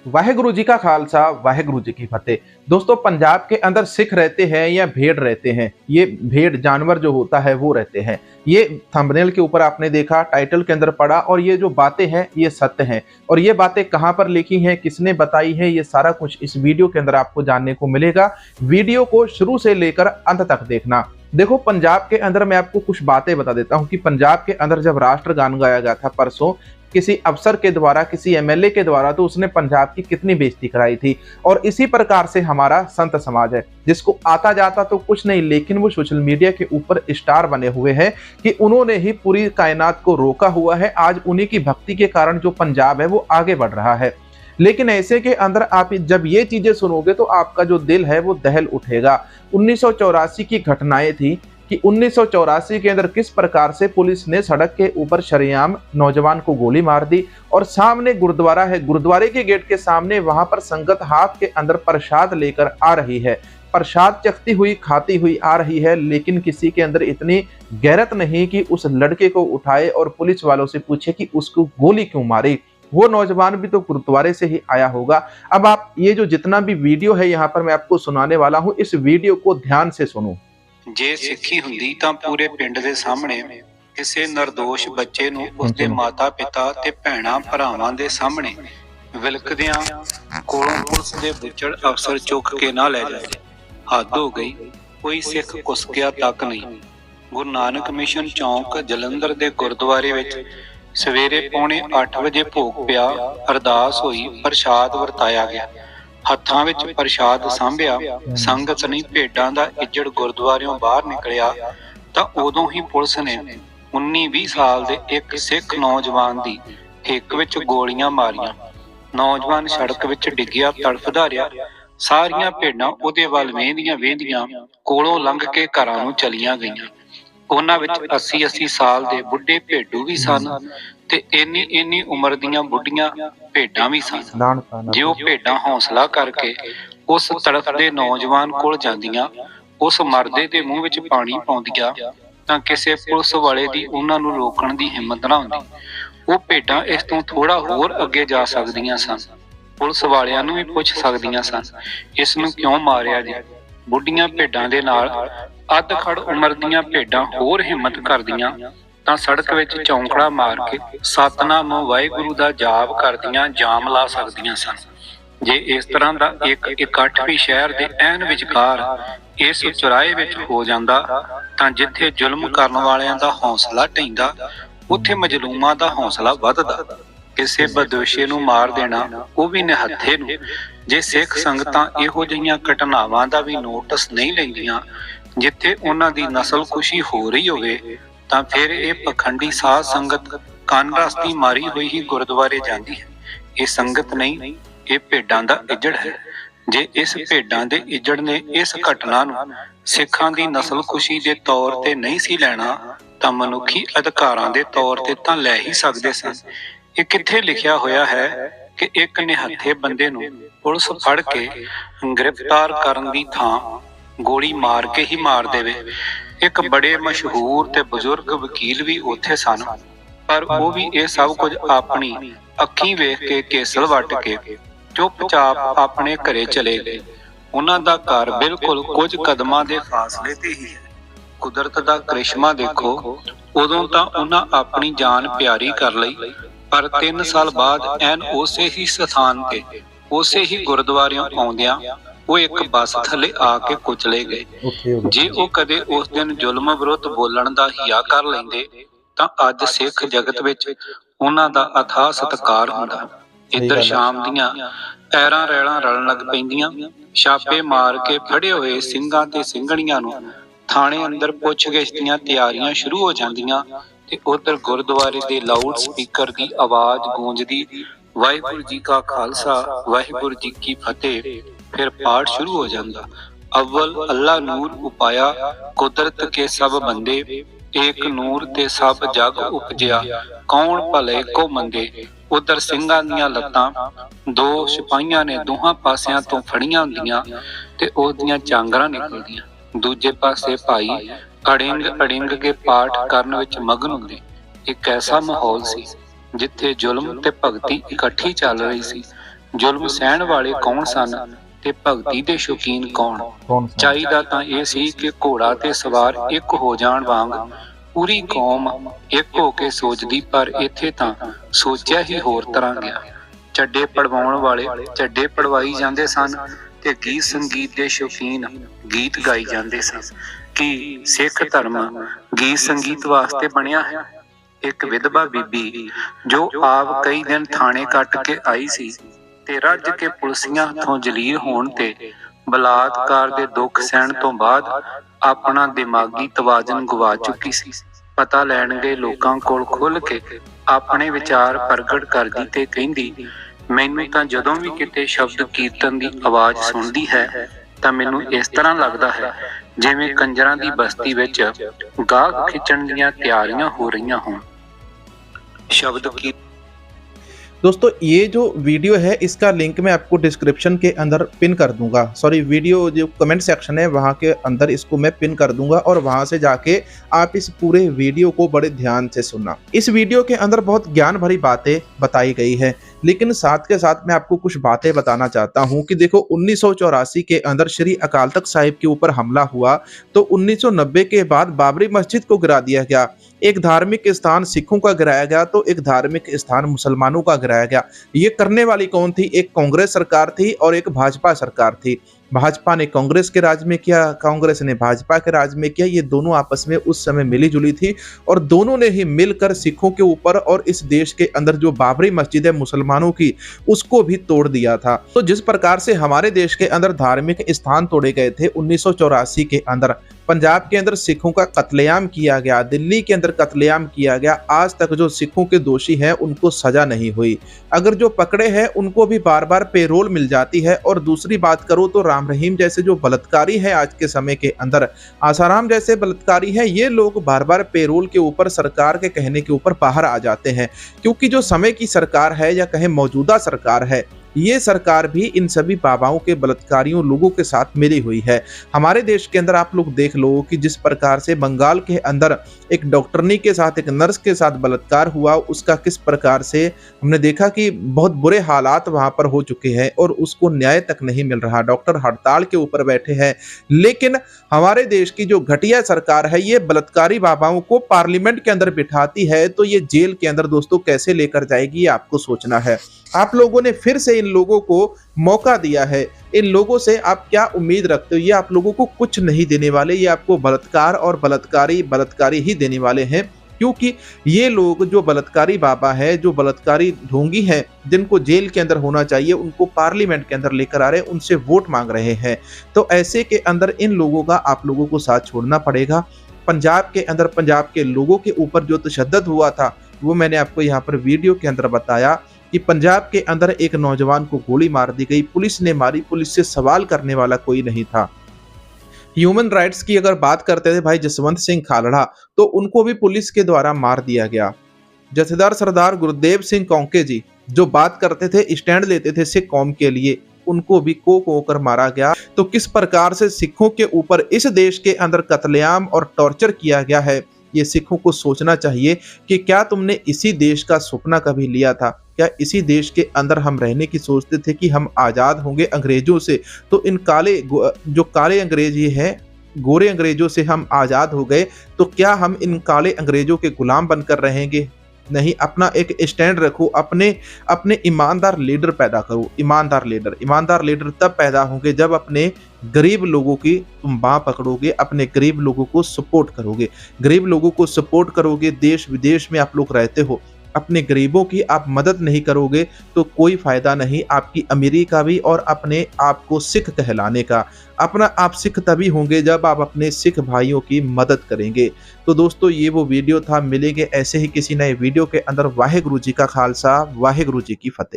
वाहेगुरु जी का खालसा वाहेगुरु जी की फतेह। दोस्तों, पंजाब के अंदर सिख रहते हैं या भेड़ रहते हैं, ये भेड़ जानवर जो होता है वो रहते हैं। ये थंबनेल के ऊपर आपने देखा, टाइटल के अंदर पढ़ा, और ये जो बातें हैं ये सत्य हैं। और ये बातें कहाँ पर लिखी हैं, किसने बताई है, ये सारा कुछ इस वीडियो के अंदर आपको जानने को मिलेगा। वीडियो को शुरू से लेकर अंत तक देखना। देखो, पंजाब के अंदर मैं आपको कुछ बातें बता देता हूँ कि पंजाब के अंदर जब राष्ट्रगान गाया गया था परसों किसी अफसर के द्वारा, किसी एमएलए के द्वारा, तो उसने पंजाब की कितनी बेइज्जती कराई थी। और इसी प्रकार से हमारा संत समाज है, जिसको आता जाता तो कुछ नहीं, लेकिन वो सोशल मीडिया के ऊपर स्टार बने हुए हैं कि उन्होंने ही पूरी कायनात को रोका हुआ है। आज उन्हीं की भक्ति के कारण जो पंजाब है वो आगे बढ़ रहा है। लेकिन ऐसे के अंदर आप जब ये चीजें सुनोगे तो आपका जो दिल है वो दहल उठेगा। 1984 की घटनाएं थी कि 1984 के अंदर किस प्रकार से पुलिस ने सड़क के ऊपर शरेआम नौजवान को गोली मार दी, और सामने गुरुद्वारा है, गुरुद्वारे के गेट के सामने वहां पर संगत हाथ के अंदर प्रसाद लेकर आ रही है, प्रसाद चखती हुई खाती हुई आ रही है, लेकिन किसी के अंदर इतनी गैरत नहीं कि उस लड़के को उठाए और पुलिस वालों से पूछे कि उसको गोली क्यों मारी। वो नौजवान भी तो गुरुद्वारे से ही आया होगा। अब आप ये जो जितना भी वीडियो है यहाँ पर मैं आपको सुनाने वाला हूँ, इस वीडियो को ध्यान से सुनो। ਜੇ ਸਿੱਖੀ ਹੁੰਦੀ ਤਾਂ ਪੂਰੇ ਪਿੰਡ ਦੇ ਸਾਹਮਣੇ ਕਿਸੇ ਨਿਰਦੋਸ਼ ਬੱਚੇ ਨੂੰ ਉਸਦੇ ਮਾਤਾ ਪਿਤਾ ਤੇ ਭੈਣਾਂ ਭਰਾਵਾਂ ਦੇ ਸਾਹਮਣੇ ਵਿਲਕਦਿਆਂ ਕੋਲੋਂ ਪੁਲਿਸ ਦੇ ਬੁੱਚੜ ਅਫਸਰ ਚੁੱਕ ਕੇ ਨਾ ਲੈ ਜਾਂਦੇ। ਹੱਦ ਹੋ ਗਈ, ਕੋਈ ਸਿੱਖ ਕੁਸਕਿਆ ਤੱਕ ਨਹੀਂ। ਗੁਰੂ ਨਾਨਕ ਮਿਸ਼ਨ ਚੌਂਕ ਜਲੰਧਰ ਦੇ ਗੁਰਦੁਆਰੇ ਵਿੱਚ ਸਵੇਰੇ ਪੌਣੇ 8 ਵਜੇ ਭੋਗ ਪਿਆ, ਅਰਦਾਸ ਹੋਈ, ਪ੍ਰਸ਼ਾਦ ਵਰਤਾਇਆ ਗਿਆ। ਹੱਥਾਂ ਵਿੱਚ ਪ੍ਰਸ਼ਾਦ ਸਾਂਭਿਆ, ਸੰਗਤ ਨਹੀਂ ਭੇਡਾਂ ਦਾ ਇੱਜੜ ਗੁਰਦੁਆਰਿਓਂ ਬਾਹਰ ਨਿਕਲਿਆ ਤਾਂ ਉਦੋਂ ਹੀ ਪੁਲਿਸ ਨੇ 19-20 ਸਾਲ ਦੇ ਇੱਕ ਸਿੱਖ ਨੌਜਵਾਨ ਦੀ ਹਿੱਕ ਵਿੱਚ ਗੋਲੀਆਂ ਮਾਰੀਆਂ। ਨੌਜਵਾਨ ਸੜਕ ਵਿੱਚ ਡਿੱਗਿਆ, ਤੜਫਦਾ ਰਿਹਾ। ਸਾਰੀਆਂ ਭੇਡਾਂ ਉਹਦੇ ਵੱਲ ਵੇਂਦੀਆਂ ਕੋਲੋਂ ਲੰਘ ਕੇ ਘਰਾਂ ਨੂੰ ਚਲੀਆਂ ਗਈਆਂ। ਉਹਨਾਂ ਵਿੱਚ 80-80 ਸਾਲ ਦੇ ਬੁੱਢੇ ਭੇਡੂ ਵੀ ਸਨ ਤੇ ਇੰਨੀ ਉਮਰ ਦੀਆਂ ਬੁੱਢੀਆਂ ਭੇਡਾਂ ਵੀ ਸਨ। ਜੇ ਉਹ ਭੇਡਾਂ ਹੌਸਲਾ ਕਰਕੇ ਉਸ ਤੜਫਦੇ ਨੌਜਵਾਨ ਕੋਲ ਜਾਂਦੀਆਂ, ਉਸ ਮਰਦੇ ਦੇ ਮੂੰਹ ਵਿੱਚ ਪਾਣੀ ਪਾਉਂਦੀਆਂ, ਤਾਂ ਕਿਸੇ ਪੁਲਿਸ ਵਾਲੇ ਦੀ ਉਹਨਾਂ ਨੂੰ ਰੋਕਣ ਦੀ ਹਿੰਮਤ ਨਾ ਹੁੰਦੀ। ਉਹ ਭੇਡਾਂ ਇਸ ਤੋਂ ਥੋੜਾ ਹੋਰ ਅੱਗੇ ਜਾ ਸਕਦੀਆਂ ਸਨ, ਪੁਲਿਸ ਵਾਲਿਆਂ ਨੂੰ ਵੀ ਪੁੱਛ ਸਕਦੀਆਂ ਸਨ, ਇਸ ਨੂੰ ਕਿਉਂ ਮਾਰਿਆ ਜੀ। ਬੁੱਢੀਆਂ ਭੇਡਾਂ ਦੇ ਨਾਲ ਅੱਧ ਖੜ ਉਮਰ ਦੀਆਂ ਭੇਡਾਂ ਹੋਰ ਹਿੰਮਤ ਕਰਦੀਆਂ ਤਾਂ ਸੜਕ ਵਿੱਚ ਚੌਂਕੜਾ ਮਾਰ ਕੇ ਸਤਨਾਮ ਵਾਹਿਗੁਰੂ ਦਾ ਜਾਪ ਕਰਦੀਆਂ ਜਾਮ ਲਾ ਸਕਦੀਆਂ ਸਨ। ਜੇ ਇਸ ਤਰ੍ਹਾਂ ਦਾ ਇੱਕ ਇਕੱਠ ਵੀ ਸ਼ਹਿਰ ਦੇ ਐਨ ਵਿਚਕਾਰ ਇਸ ਚੁਰਾਹੇ ਵਿੱਚ ਹੋ ਜਾਂਦਾ ਤਾਂ ਜਿੱਥੇ ਜ਼ੁਲਮ ਕਰਨ ਵਾਲਿਆਂ ਦਾ ਹੌਸਲਾ ਢਹਿੰਦਾ, ਉੱਥੇ ਮਜ਼ਲੂਮਾਂ ਦਾ ਹੌਸਲਾ ਵੱਧਦਾ। ਕਿਸੇ ਬਦੋਸ਼ੇ ਨੂੰ ਮਾਰ ਦੇਣਾ, ਉਹ ਵੀ ਨਿਹੱਥੇ ਨੂੰ। ਜੇ ਸਿੱਖ ਸੰਗਤਾਂ ਇਹੋ ਜਿਹੀਆਂ ਘਟਨਾਵਾਂ ਦਾ ਵੀ ਨੋਟਿਸ ਨਹੀਂ ਲੈਂਦੀਆਂ ਜਿੱਥੇ ਉਹਨਾਂ ਦੀ ਨਸਲਕੁਸ਼ੀ ਹੋ ਰਹੀ ਹੋਵੇ, ਤਾਂ ਫਿਰ ਇਹ ਪਖੰਡੀ ਸਾਧ ਸੰਗਤ ਕੰਨ ਰਸਤੀ ਮਾਰੀ ਹੋਈ ਹੀ ਗੁਰਦੁਆਰੇ ਜਾਂਦੀ ਹੈ। ਇਹ ਸੰਗਤ ਨਹੀਂ, ਇਹ ਭੇਡਾਂ ਦਾ ਇੱਜੜ ਹੈ। ਜੇ ਇਸ ਭੇਡਾਂ ਦੇ ਇੱਜੜ ਨੇ ਇਸ ਘਟਨਾ ਨੂੰ ਸਿੱਖਾਂ ਦੀ ਨਸਲਕੁਸ਼ੀ ਦੇ ਤੌਰ ਤੇ ਨਹੀਂ ਸੀ ਲੈਣਾ ਤਾਂ ਮਨੁੱਖੀ ਅਧਿਕਾਰਾਂ ਦੇ ਤੌਰ ਤੇ ਤਾਂ ਲੈ ਹੀ ਸਕਦੇ ਸਨ। ਇਹ ਕਿੱਥੇ ਲਿਖਿਆ ਹੋਇਆ ਹੈ ਕਿ ਇੱਕ ਨਿਹੱਥੇ ਬੰਦੇ ਨੂੰ ਪੁਲਿਸ ਫੜ ਕੇ ਗ੍ਰਿਫਤਾਰ ਕਰਨ ਦੀ ਥਾਂ ਗੋਲੀ ਮਾਰ ਕੇ ਹੀ ਮਾਰ ਦੇਵੇ। ਇੱਕ ਬੜੇ ਮਸ਼ਹੂਰ ਤੇ ਬਜ਼ੁਰਗ ਵਕੀਲ ਵੀ ਉੱਥੇ ਸਨ, ਪਰ ਉਹ ਵੀ ਇਹ ਸਭ ਕੁਝ ਆਪਣੀ ਅੱਖੀਂ ਵੇਖ ਕੇ ਕੇਸਲ ਵੱਟ ਕੇ ਚੁੱਪਚਾਪ ਆਪਣੇ ਘਰੇ ਚਲੇ ਗਏ। ਉਹਨਾਂ ਦਾ ਘਰ ਬਿਲਕੁਲ ਕੁਝ ਕਦਮਾਂ ਦੇ ਫਾਸਲੇ ਤੇ ਹੀ ਹੈ। ਕੁਦਰਤ ਦਾ ਕ੍ਰਿਸ਼ਮਾ ਦੇਖੋ। ਉਦੋਂ ਤਾਂ ਉਹਨਾਂ ਆਪਣੀ ਜਾਨ ਪਿਆਰੀ ਕਰ ਲਈ, ਪਰ 3 ਸਾਲ ਬਾਅਦ ਐਨ ਉਸੇ ਹੀ ਸਥਾਨ ਤੇ, ਉਸੇ ਹੀ ਗੁਰਦੁਆਰਿਓਂ ਆਉਂਦਿਆਂ ਉਹ ਇੱਕ ਬੱਸ ਥੱਲੇ ਆ ਕੇ ਕੁਚਲੇ ਗਏ। ਜੇ ਉਹ ਕਦੇ ਉਸ ਦਿਨ ਜ਼ੁਲਮ ਵਿਰੁੱਧ ਬੋਲਣ ਦਾ ਹਿਆ ਕਰ ਲੈਂਦੇ ਤਾਂ ਅੱਜ ਸਿੱਖ ਜਗਤ ਵਿੱਚ ਉਹਨਾਂ ਦਾ ਅਥਾਹ ਸਤਿਕਾਰ ਹੁੰਦਾ। ਇੱਧਰ ਸ਼ਾਮ ਦੀਆਂ ਪੈਰਾਂ ਰੈਲਾਂ ਰਲਣ ਲੱਗ ਪੈਂਦੀਆਂ, ਛਾਪੇ ਮਾਰ ਕੇ ਫੜੇ ਹੋਏ ਸਿੰਘਾਂ ਤੇ ਸਿੰਘਣੀਆਂ ਨੂੰ ਥਾਣੇ ਅੰਦਰ ਪੁੱਛਗਿੱਛ ਦੀਆਂ ਤਿਆਰੀਆਂ ਸ਼ੁਰੂ ਹੋ ਜਾਂਦੀਆਂ ਤੇ ਉਧਰ ਗੁਰਦੁਆਰੇ ਦੇ ਲਾਊਡ ਸਪੀਕਰ ਦੀ ਆਵਾਜ਼ ਗੂੰਜਦੀ, ਵਾਹਿਗੁਰੂ ਜੀ ਕਾ ਖਾਲਸਾ ਵਾਹਿਗੁਰੂ ਜੀ ਕੀ ਫਤਿਹ। फिर पाठ शुरू हो जाता। अव्वल अल्लाह नूर उपाया, कुदरत के सब बंदे, एक नूर ते सब जग उपजिया, कौन भले को मंदे। उधर ਸਿੰਘਾਂ ਦੀਆਂ ਲੱਤਾਂ ਦੋ ਸਿਪਾਹੀਆਂ ਨੇ ਦੋਹਾਂ ਪਾਸਿਆਂ ਤੋਂ ਫੜੀਆਂ ਹੁੰਦੀਆਂ ਤੇ ਉਹਦੀਆਂ ਚਾਂਗਰਾਂ ਨਿਕਲਦੀਆਂ। ਦੂਜੇ ਪਾਸੇ ਭਾਈ ਅੜਿੰਗ ਕੇ ਪਾਠ ਕਰਨ ਵਿੱਚ ਮਗਨ ਹੁੰਦੇ। ਇੱਕ ਐਸਾ ਮਾਹੌਲ ਸੀ ਜਿੱਥੇ ਜ਼ੁਲਮ ਤੇ ਭਗਤੀ ਇਕੱਠੀ ਚੱਲ ਰਹੀ ਸੀ। ਜ਼ੁਲਮ ਸਹਿਣ ਵਾਲੇ ਕੌਣ ਸਨ ਤੇ ਭਗਤੀ ਦੇ ਸ਼ੌਕੀਨ ਕੌਣ। ਚਾਹੀਦਾ ਤਾਂ ਇਹ ਸੀ ਕਿ ਘੋੜਾ ਤੇ ਸਵਾਰ ਇੱਕ ਹੋ ਜਾਣ ਵਾਂਗ ਪੂਰੀ ਕੌਮ ਇੱਕ ਹੋ ਕੇ ਸੋਚਦੀ, ਪਰ ਇੱਥੇ ਤਾਂ ਸੋਚਿਆ ਹੀ ਹੋਰ ਤਰ੍ਹਾਂ ਗਿਆ। ਚੱਡੇ ਪੜਵਾਉਣ ਵਾਲੇ ਚੱਡੇ ਪੜਵਾਈ ਜਾਂਦੇ ਸਨ ਤੇ ਗੀਤ ਸੰਗੀਤ ਦੇ ਸ਼ੌਕੀਨ ਗੀਤ ਗਾਈ ਜਾਂਦੇ ਸਨ। ਕੀ ਸਿੱਖ ਧਰਮ ਗੀਤ ਸੰਗੀਤ ਵਾਸਤੇ ਬਣਿਆ ਹੈ? ਇੱਕ ਵਿਧਵਾ ਬੀਬੀ ਜੋ ਆਪ ਕਈ ਦਿਨ ਥਾਣੇ ਕੱਟ ਕੇ ਆਈ ਸੀ ਤੇ ਰੱਜ ਕੇ ਪੁਲਸੀਆਂ ਹੱਥੋਂ ਜਲੀਲ ਹੋਣ ਤੇ ਬਲਾਤਕਾਰ ਦੇ ਦੁੱਖ ਸਹਿਣ ਤੋਂ ਬਾਅਦ ਆਪਣਾ ਦਿਮਾਗੀ ਤਵਾਜ਼ਨ ਗਵਾ ਚੁੱਕੀ ਸੀ। ਪਤਾ ਲੈਣ ਗਏ ਲੋਕਾਂ ਕੋਲ ਖੁੱਲ੍ਹ ਕੇ ਆਪਣੇ ਵਿਚਾਰ ਪ੍ਰਗਟ ਕਰਦੀ ਤੇ ਕਹਿੰਦੀ, ਮੈਨੂੰ ਤਾਂ ਜਦੋਂ ਵੀ ਕਿਤੇ ਸ਼ਬਦ ਕੀਰਤਨ ਦੀ ਆਵਾਜ਼ ਸੁਣਦੀ ਹੈ ਤਾਂ ਮੈਨੂੰ ਇਸ ਤਰ੍ਹਾਂ ਲੱਗਦਾ ਹੈ ਜਿਵੇਂ ਕੰਜਰਾਂ ਦੀ ਬਸਤੀ ਵਿੱਚ ਗਾਹ ਖਿੱਚਣ ਦੀਆਂ ਤਿਆਰੀਆਂ ਹੋ रही हों। शब्द की दोस्तों ये जो वीडियो है इसका लिंक मैं आपको डिस्क्रिप्शन के अंदर पिन कर दूंगा, सॉरी वीडियो जो कमेंट सेक्शन है वहाँ के अंदर इसको मैं पिन कर दूंगा और वहाँ से जाके आप इस पूरे वीडियो को बड़े ध्यान से सुनना। इस वीडियो के अंदर बहुत ज्ञान भरी बातें बताई गई है, लेकिन साथ के साथ मैं आपको कुछ बातें बताना चाहता हूँ कि देखो 1984 के अंदर श्री अकाल तख्त साहिब के ऊपर हमला हुआ तो 1990 के बाद बाबरी मस्जिद को गिरा दिया गया। एक धार्मिक स्थान सिखों का गिराया गया तो एक धार्मिक स्थान मुसलमानों का गिराया गया। ये करने वाली कौन थी? एक कांग्रेस सरकार थी और एक भाजपा सरकार थी। भाजपा ने कांग्रेस के राज में किया, कांग्रेस ने भाजपा के राज में किया। ये दोनों आपस में उस समय मिली जुली थी और दोनों ने ही मिलकर सिखों के ऊपर और इस देश के अंदर जो बाबरी मस्जिद है मुसलमानों की, उसको भी तोड़ दिया था। तो जिस प्रकार से हमारे देश के अंदर धार्मिक स्थान तोड़े गए थे 1984 के अंदर, पंजाब के अंदर सिखों का कत्लेआम किया गया, दिल्ली के अंदर कत्लेआम किया गया, आज तक जो सिखों के दोषी हैं उनको सजा नहीं हुई। अगर जो पकड़े हैं उनको भी बार बार पेरोल मिल जाती है। और दूसरी बात करो तो राम रहीम जैसे जो बलात्कारी है आज के समय के अंदर, आसाराम जैसे बलात्कारी है, ये लोग बार बार पेरोल के ऊपर सरकार के कहने के ऊपर बाहर आ जाते हैं, क्योंकि जो समय की सरकार है या कहें मौजूदा सरकार है, ये सरकार भी इन सभी बाबाओं के बलात्कारियों लोगों के साथ मिली हुई है। हमारे देश के अंदर आप लोग देख लो कि जिस प्रकार से बंगाल के अंदर एक डॉक्टरनी के साथ, एक नर्स के साथ बलात्कार हुआ, उसका किस प्रकार से हमने देखा कि बहुत बुरे हालात वहां पर हो चुके हैं और उसको न्याय तक नहीं मिल रहा। डॉक्टर हड़ताल के ऊपर बैठे हैं। लेकिन हमारे देश की जो घटिया सरकार है, ये बलात्कारी बाबाओं को पार्लियामेंट के अंदर बिठाती है, तो ये जेल के अंदर दोस्तों कैसे लेकर जाएगी, ये आपको सोचना है। आप लोगों ने फिर से इन लोगों को मौका दिया है। इन लोगों से आप क्या उम्मीद रखते हो? ये आप लोगों को कुछ नहीं देने वाले, ये आपको बलात्कार और बलात्कारी ही देने वाले हैं, क्योंकि ये लोग जो बलात्कारी बाबा है, जो बलात्कारी ढोंगी हैं, जिनको जेल के अंदर होना चाहिए, उनको पार्लियामेंट के अंदर लेकर आ रहे हैं, उनसे वोट मांग रहे हैं। तो ऐसे के अंदर इन लोगों का आप लोगों को साथ छोड़ना पड़ेगा। पंजाब के अंदर पंजाब के लोगों के ऊपर जो तशद्दुद हुआ था वो मैंने आपको यहाँ पर वीडियो के अंदर बताया कि पंजाब के अंदर एक नौजवान को गोली मार दी गई, पुलिस ने मारी, पुलिस से सवाल करने वाला कोई नहीं था। ह्यूमन राइट्स की अगर बात करते थे भाई जसवंत सिंह खालड़ा, तो उनको भी पुलिस के द्वारा मार दिया गया। जथेदार सरदार गुरुदेव सिंह कौंके जी जो बात करते थे, स्टैंड लेते थे सिख कौम के लिए, उनको भी को कर मारा गया। तो किस प्रकार से सिखों के ऊपर इस देश के अंदर कत्लेआम और टॉर्चर किया गया है, ये सिखों को सोचना चाहिए कि क्या तुमने इसी देश का सपना कभी लिया था? क्या इसी देश के अंदर हम रहने की सोचते थे कि हम आज़ाद होंगे अंग्रेजों से? तो इन जो काले अंग्रेज ये हैं, गोरे अंग्रेजों से हम आज़ाद हो गए, तो क्या हम इन काले अंग्रेजों के गुलाम बनकर रहेंगे? नहीं, अपना एक स्टैंड रखो, अपने ईमानदार लीडर पैदा करो। ईमानदार लीडर तब पैदा होंगे जब अपने गरीब लोगों की तुम बाँ पकड़ोगे, अपने गरीब लोगों को सपोर्ट करोगे। गरीब लोगों को सपोर्ट करोगे, देश विदेश में आप लोग रहते हो, अपने गरीबों की आप मदद नहीं करोगे तो कोई फायदा नहीं आपकी अमीरी का भी और अपने आप को सिख कहलाने का। अपना आप सिख तभी होंगे जब आप अपने सिख भाइयों की मदद करेंगे। तो दोस्तों ये वो वीडियो था। मिलेंगे ऐसे ही किसी नए वीडियो के अंदर। वाहेगुरु जी का खालसा, वाहेगुरु जी की फतेह।